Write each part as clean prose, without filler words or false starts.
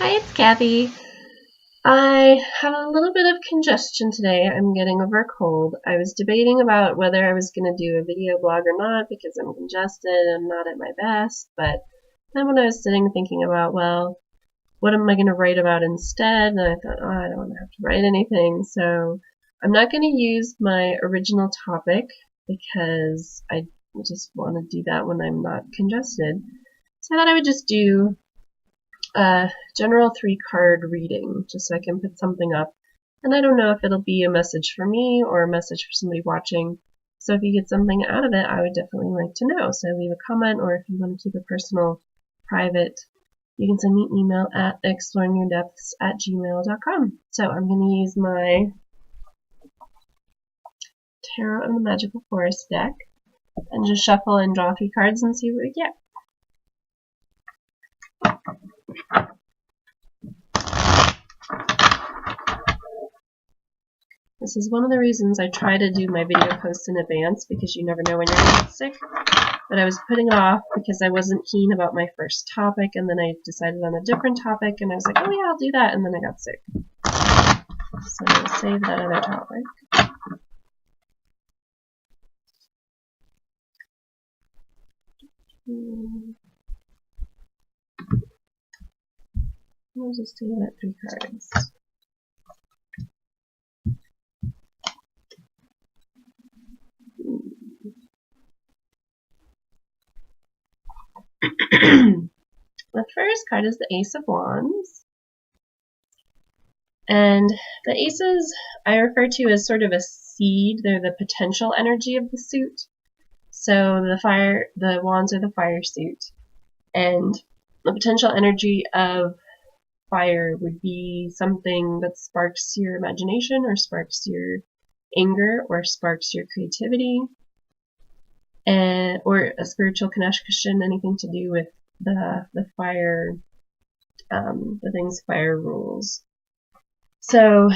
Hi, it's Kathy. I have a little bit of congestion today. I'm getting over a cold. I was debating about whether I was going to do a video blog or not because I'm congested and not at my best, but then when I was sitting thinking about, well, what am I going to write about instead? And I thought, oh, I don't want to have to write anything, so I'm not going to use my original topic because I just want to do that when I'm not congested. So I thought I would just do general 3-card reading, just so I can put something up. And I don't know if it'll be a message for me or a message for somebody watching. So if you get something out of it, I would definitely like to know. So leave a comment, or if you want to keep it personal, private, you can send me an email at exploringyourdepths@gmail.com. So I'm going to use my Tarot of the Magical Forest deck and just shuffle and draw 3 cards and see what we get. This is one of the reasons I try to do my video posts in advance, because you never know when you're going to get sick. But I was putting it off because I wasn't keen about my first topic, and then I decided on a different topic, and I was like, oh yeah, I'll do that, and then I got sick. So I'm going to save that other topic. I'll just do that 3 cards. The first card is the Ace of Wands. And the aces I refer to as sort of a seed. They're the potential energy of the suit. So the wands are the fire suit. And the potential energy of fire would be something that sparks your imagination, or sparks your anger, or sparks your creativity, or a spiritual connection, anything to do with the fire, the things fire rules. So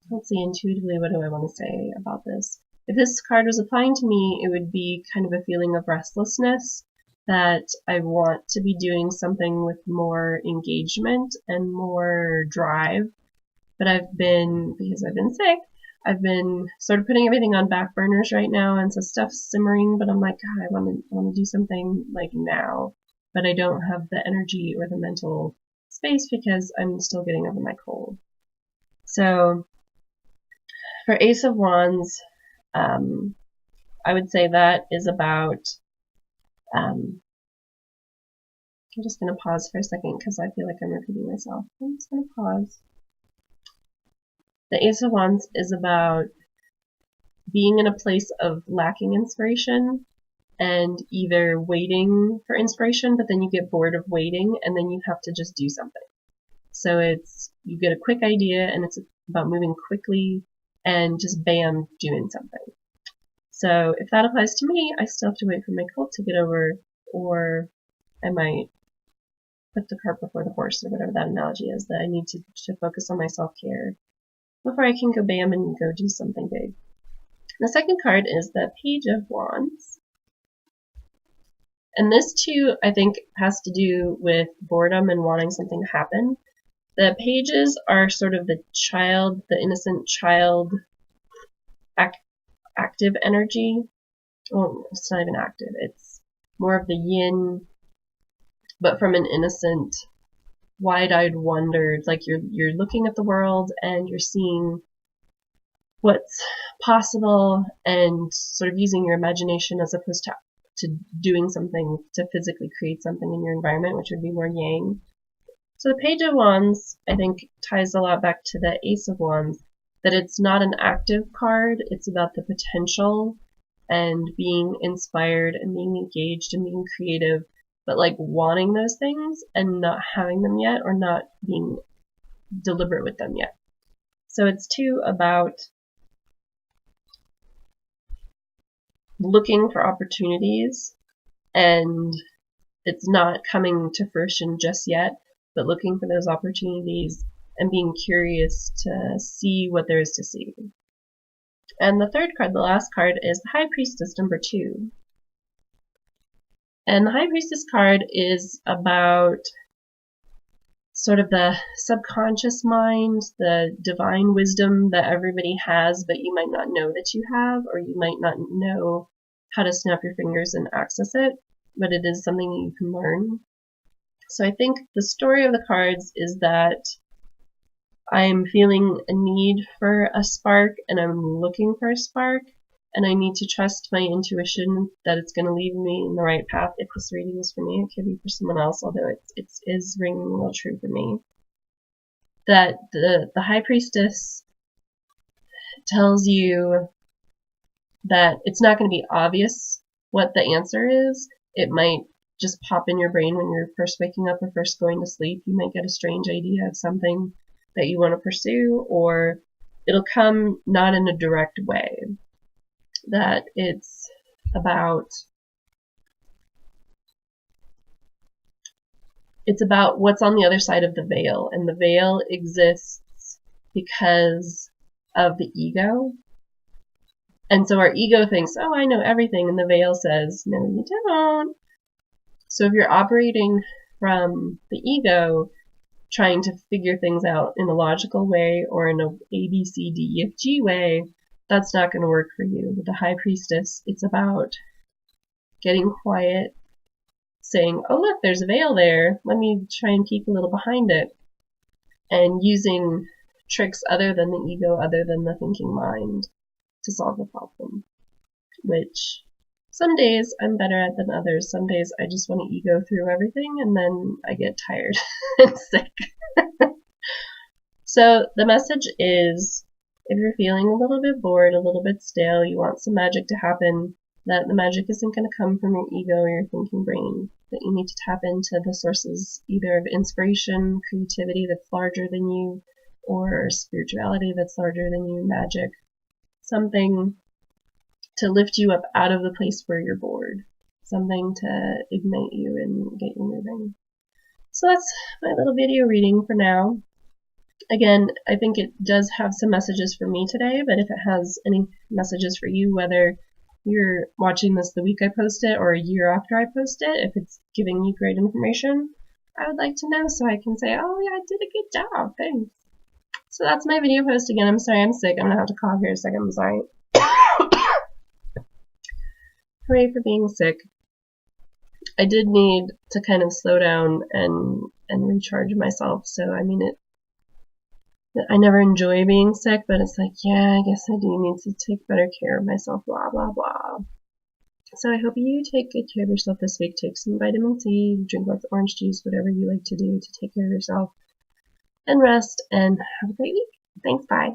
let's see, intuitively, what do I want to say about this? If this card was applying to me, it would be kind of a feeling of restlessness, that I want to be doing something with more engagement and more drive. But because I've been sick, I've been sort of putting everything on back burners right now, and so stuff's simmering, but I'm like, God, I want to do something like now, but I don't have the energy or the mental space because I'm still getting over my cold. So for Ace of Wands, I would say that is about, I'm just going to pause for a second because I feel like I'm repeating myself. I'm just going to pause. The Ace of Wands is about being in a place of lacking inspiration and either waiting for inspiration, but then you get bored of waiting and then you have to just do something. So you get a quick idea, and it's about moving quickly and just bam, doing something. So if that applies to me, I still have to wait for my cold to get over, or I might put the cart before the horse, or whatever that analogy is, that I need to focus on my self-care before I can go bam and go do something big. The second card is the Page of Wands. And this too, I think, has to do with boredom and wanting something to happen. The pages are sort of the innocent child, active energy. Well, it's not even active. It's more of the yin, but from an innocent, wide-eyed wonder. It's like you're looking at the world and you're seeing what's possible and sort of using your imagination as opposed to doing something to physically create something in your environment, which would be more yang. So the Page of Wands, I think, ties a lot back to the Ace of Wands, that it's not an active card, it's about the potential and being inspired and being engaged and being creative, but like wanting those things and not having them yet, or not being deliberate with them yet. So it's too about looking for opportunities, and it's not coming to fruition just yet, but looking for those opportunities and being curious to see what there is to see. And the third card, the last card, is the High Priestess, number 2. And the High Priestess card is about sort of the subconscious mind, the divine wisdom that everybody has, but you might not know that you have, or you might not know how to snap your fingers and access it, but it is something you can learn. So I think the story of the cards is that I'm feeling a need for a spark, and I'm looking for a spark, and I need to trust my intuition that it's going to lead me in the right path. If this reading is for me, it could be for someone else, although it is ringing a little true for me. That the High Priestess tells you that it's not going to be obvious what the answer is. It might just pop in your brain when you're first waking up or first going to sleep. You might get a strange idea of something that you want to pursue, or it'll come not in a direct way. That it's about what's on the other side of the veil, and the veil exists because of the ego. And so our ego thinks, oh, I know everything, and the veil says, no, you don't. So if you're operating from the ego, trying to figure things out in a logical way or in a A, B, C, D, E, F, G way, that's not going to work for you. With the High Priestess, it's about getting quiet, saying, oh, look, there's a veil there. Let me try and peek a little behind it. And using tricks other than the ego, other than the thinking mind, to solve the problem. Which some days I'm better at than others. Some days I just want to ego through everything, and then I get tired and sick. So the message is, if you're feeling a little bit bored, a little bit stale, you want some magic to happen, that the magic isn't going to come from your ego or your thinking brain, that you need to tap into the sources either of inspiration, creativity that's larger than you, or spirituality that's larger than you, magic, something to lift you up out of the place where you're bored, something to ignite you and get you moving. So that's my little video reading for now. Again, I think it does have some messages for me today, but if it has any messages for you, whether you're watching this the week I post it or a year after I post it, if it's giving you great information, I would like to know so I can say, oh yeah, I did a good job, thanks. So that's my video post again. I'm sorry I'm sick. I'm going to have to cough here a second. I'm sorry. Hooray for being sick. I did need to kind of slow down and recharge myself. So, I mean, I never enjoy being sick, but it's like, yeah, I guess I do need to take better care of myself, blah, blah, blah. So I hope you take good care of yourself this week. Take some vitamin C, drink lots of orange juice, whatever you like to do to take care of yourself, and rest, and have a great week. Thanks, bye.